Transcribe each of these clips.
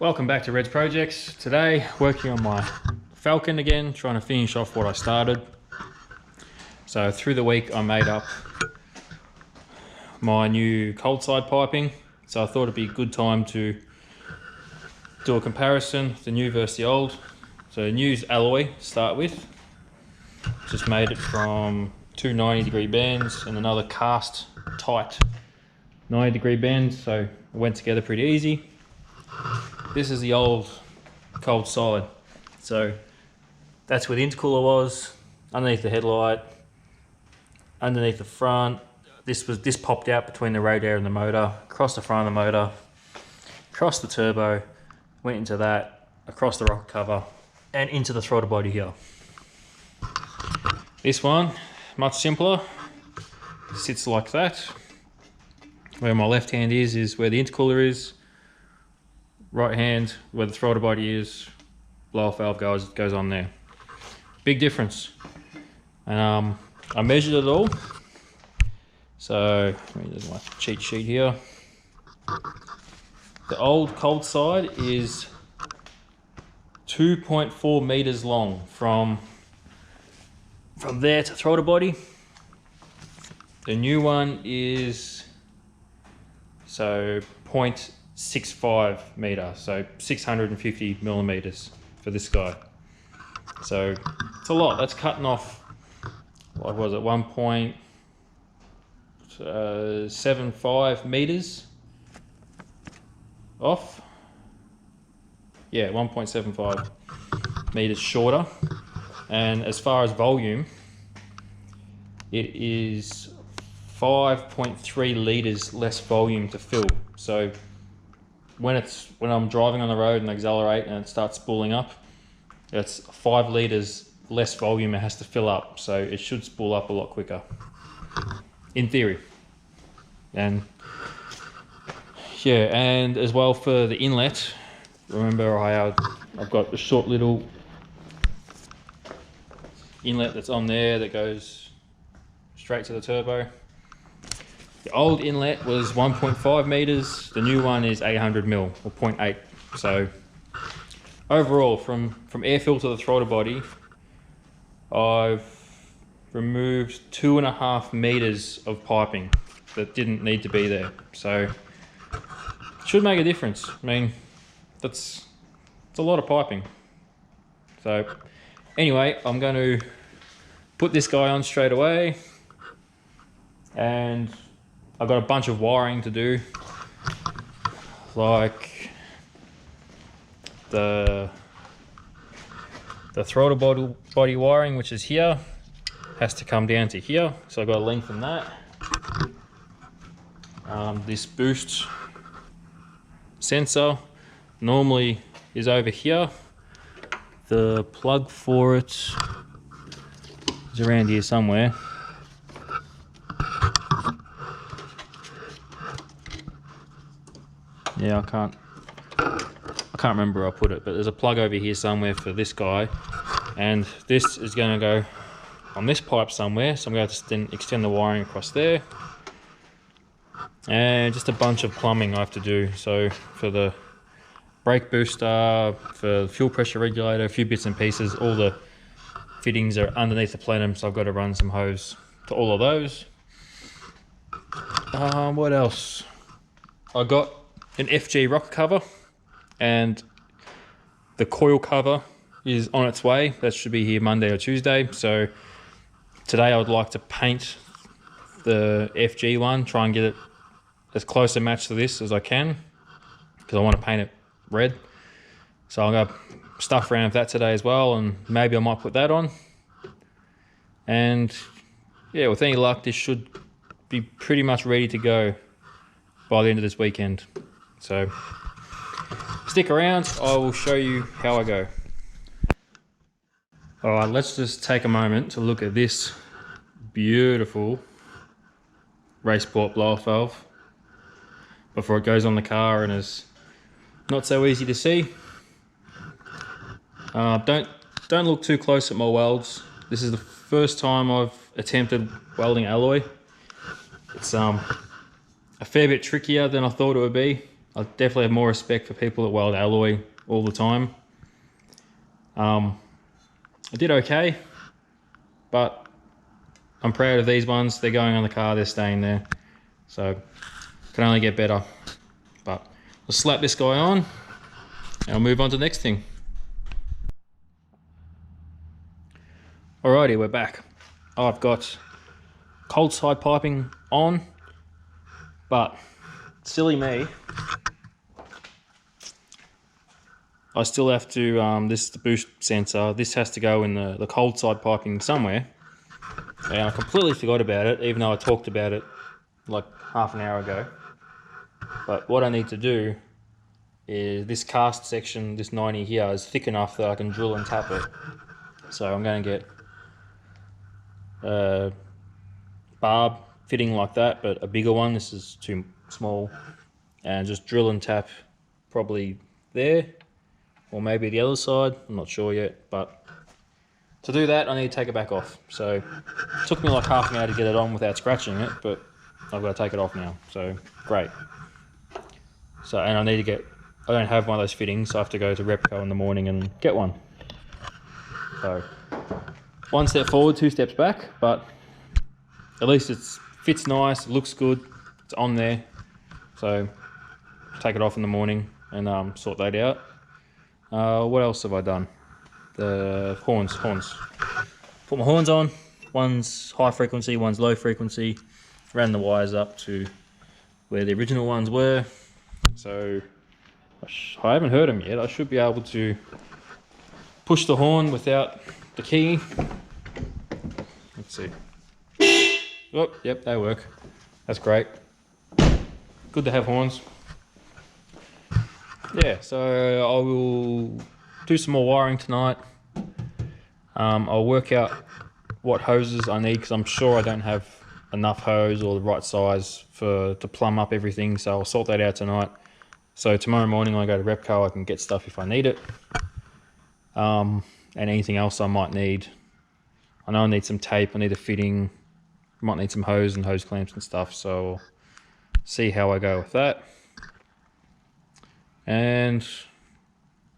Welcome back to Red's Projects. Today, working on my Falcon again, trying to finish off what I started. So through the week, I made up my new cold side piping. So I thought it'd be a good time to do a comparison, the new versus the old. So new's alloy to start with. Just made it from two 90-degree bands and another cast tight 90-degree band. So it went together pretty easy. This is the old cold side. So that's where the intercooler was, underneath the headlight, underneath the front. This popped out between the radiator and the motor, across the front of the motor, across the turbo, went into that, across the rocker cover, and into the throttle body here. This one, much simpler, sits like that. Where my left hand is where the intercooler is. Right hand, where the throttle body is, blow-off valve goes on there. Big difference. And I measured it all. So, there's my cheat sheet here. The old cold side is 2.4 meters long from there to throttle body. The new one is 0.65 meter, so 650 millimeters for this guy. So it's a lot. That's cutting off, what was it, 1.75 meters off. Yeah, 1.75 meters shorter. And as far as volume, it is 5.3 liters less volume to fill. So when I'm driving on the road and accelerate and it starts spooling up, it's 5 liters less volume it has to fill up. So it should spool up a lot quicker, in theory. And yeah, and as well for the inlet, remember I've got a short little inlet that's on there that goes straight to the turbo. The old inlet was 1.5 meters, the new one is 800 mil, or 0.8. So overall, from airfill to the throttle body, I've removed 2.5 meters of piping that didn't need to be there. So it should make a difference. I mean, it's a lot of piping. So anyway, I'm going to put this guy on straight away, and I've got a bunch of wiring to do, like the throttle body wiring, which is here, has to come down to here, so I've got to lengthen that. This boost sensor normally is over here. The plug for it is around here somewhere. Yeah, I can't remember where I put it, but there's a plug over here somewhere for this guy, and this is going to go on this pipe somewhere, so I'm going to then extend the wiring across there, and just a bunch of plumbing I have to do. So for the brake booster, for the fuel pressure regulator, a few bits and pieces, all the fittings are underneath the plenum, so I've got to run some hose to all of those. What else? I got an FG rocker cover, and the coil cover is on its way. That should be here Monday or Tuesday. So today I would like to paint the FG one, try and get it as close a match to this as I can, because I want to paint it red. So I'm going to stuff around with that today as well, and maybe I might put that on. And yeah, with any luck, this should be pretty much ready to go by the end of this weekend. So stick around, I will show you how I go. Alright, let's just take a moment to look at this beautiful Raceport blow-off valve before it goes on the car and is not so easy to see. Don't look too close at my welds. This is the first time I've attempted welding alloy. It's a fair bit trickier than I thought it would be. I definitely have more respect for people that weld alloy all the time. I did okay, but I'm proud of these ones. They're going on the car, they're staying there. So, can only get better. But I'll slap this guy on, and I'll move on to the next thing. Alrighty, we're back. I've got cold side piping on, but silly me, I still have to, this is the boost sensor, this has to go in the cold side piping somewhere, and I completely forgot about it, even though I talked about it like half an hour ago. But what I need to do is this cast section, this 90 here, is thick enough that I can drill and tap it. So I'm going to get a barb fitting like that, but a bigger one. This is too small, and just drill and tap probably there, or maybe the other side, I'm not sure yet. But to do that I need to take it back off. So it took me like half an hour to get it on without scratching it, but I've got to take it off now, so great. So, and I need to get, I don't have one of those fittings, so I have to go to Repco in the morning and get one. So one step forward, two steps back, but at least it fits nice, it looks good, it's on there. So take it off in the morning and sort that out. What else have I done? The horns. Put my horns on. One's high frequency, one's low frequency. Ran the wires up to where the original ones were. So I haven't heard them yet. I should be able to push the horn without the key. Let's see. Oh, yep, they work. That's great. Good to have horns. Yeah, so I will do some more wiring tonight. I'll work out what hoses I need, because I'm sure I don't have enough hose or the right size to plumb up everything, so I'll sort that out tonight. So tomorrow morning when I go to Repco I can get stuff if I need it. And anything else I might need. I know I need some tape, I need a fitting, might need some hose and hose clamps and stuff, so see how I go with that. And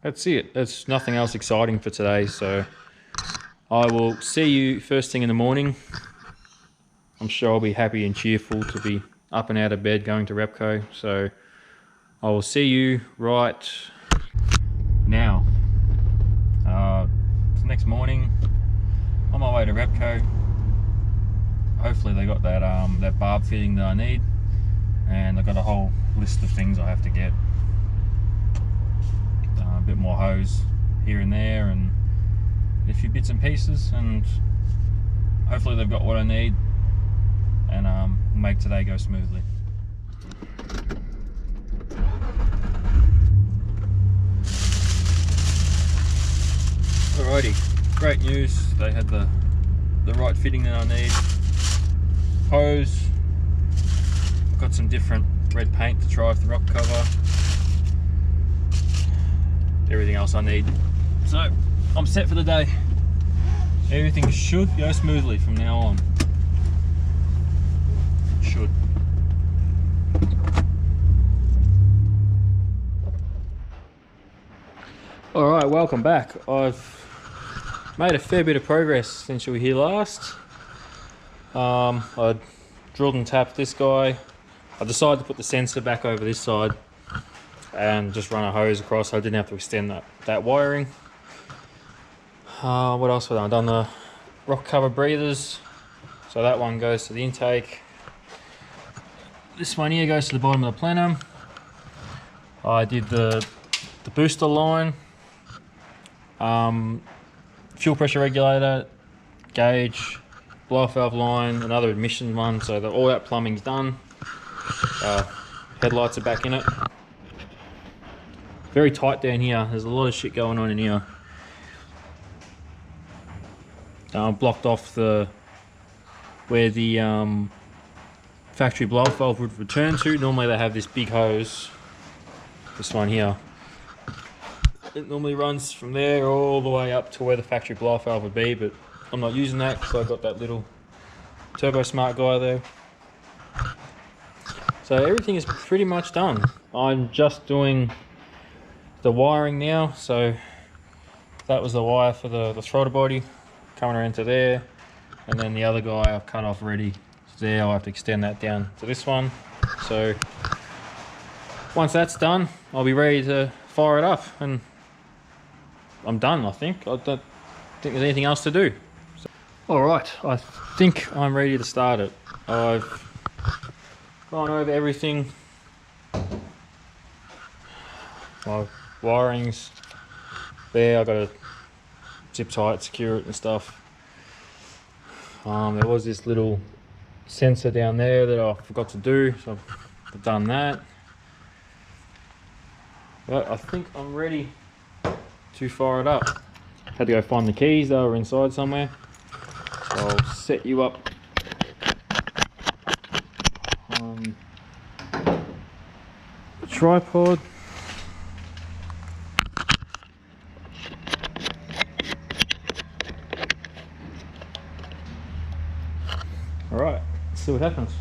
that's it. There's nothing else exciting for today, so I will see you first thing in the morning. I'm sure I'll be happy and cheerful to be up and out of bed going to Repco, so I will see you right now. It's the next morning, on my way to Repco. Hopefully they got that that barb fitting that I need, and I've got a whole list of things I have to get. A bit more hose here and there, and a few bits and pieces, and hopefully they've got what I need, and make today go smoothly. Alrighty, great news. They had the right fitting that I need. Hose. I've got some different red paint to try with the rock cover. Everything else I need. So I'm set for the day. Everything should go smoothly from now on. It should. Alright, welcome back. I've made a fair bit of progress since you were here last. I drilled and tapped this guy. I decided to put the sensor back over this side and just run a hose across so I didn't have to extend that wiring. What else have I done? I've done the rock cover breathers. So that one goes to the intake. This one here goes to the bottom of the plenum. I did the booster line, fuel pressure regulator, gauge, blow off valve line, another admission one, so that all that plumbing's done. Headlights are back in it. Very tight down here, there's a lot of shit going on in here. Blocked off where the factory blow off valve would return to. Normally they have this big hose, this one here. It normally runs from there all the way up to where the factory blow off valve would be, but I'm not using that because I've got that little Turbo Smart guy there. So everything is pretty much done. I'm just doing the wiring now. So that was the wire for the throttle body coming around to there, and then the other guy I've cut off already there. I'll have to extend that down to this one. So once that's done, I'll be ready to fire it up, and I'm done. I think I don't think there's anything else to do. So, all right, I think I'm ready to start it. I've gone over everything. My wiring's there. I got to zip tie it, secure it and stuff. There was this little sensor down there that I forgot to do, so I've done that. But I think I'm ready to fire it up. Had to go find the keys, they were inside somewhere. So I'll set you up on the tripod. Alright, let's see what happens.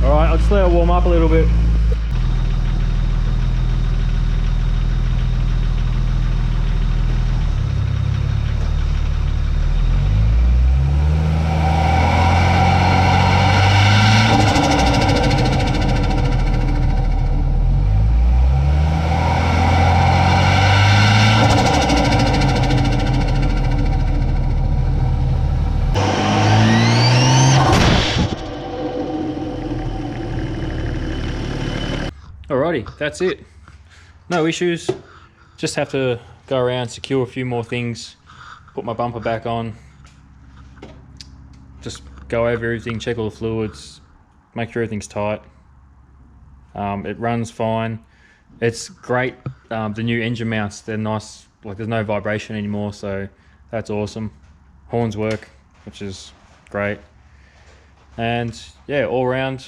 Alright, I'll just let it warm up a little bit. Alrighty, that's it. No issues. Just have to go around, secure a few more things, put my bumper back on, just go over everything, check all the fluids, make sure everything's tight. It runs fine. It's great. The new engine mounts, they're nice. Like, there's no vibration anymore, so that's awesome. Horns work, which is great. And yeah, all around,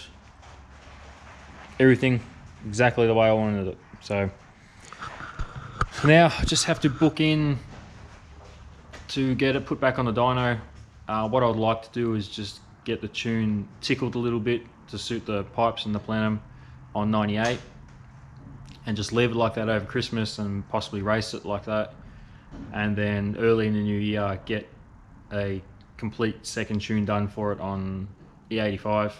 everything exactly the way I wanted it. So now I just have to book in to get it put back on the dyno. What I'd like to do is just get the tune tickled a little bit to suit the pipes and the plenum on 98, and just leave it like that over Christmas and possibly race it like that, and then early in the new year get a complete second tune done for it on E85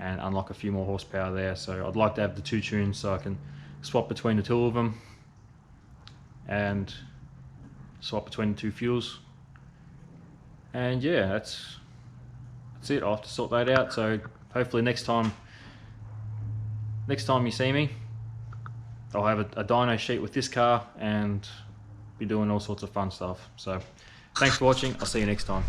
and unlock a few more horsepower there. So I'd like to have the two tunes so I can swap between the two of them and swap between the two fuels. And yeah, that's it. I'll have to sort that out. So hopefully next time you see me, I'll have a dyno sheet with this car and be doing all sorts of fun stuff. So thanks for watching. I'll see you next time.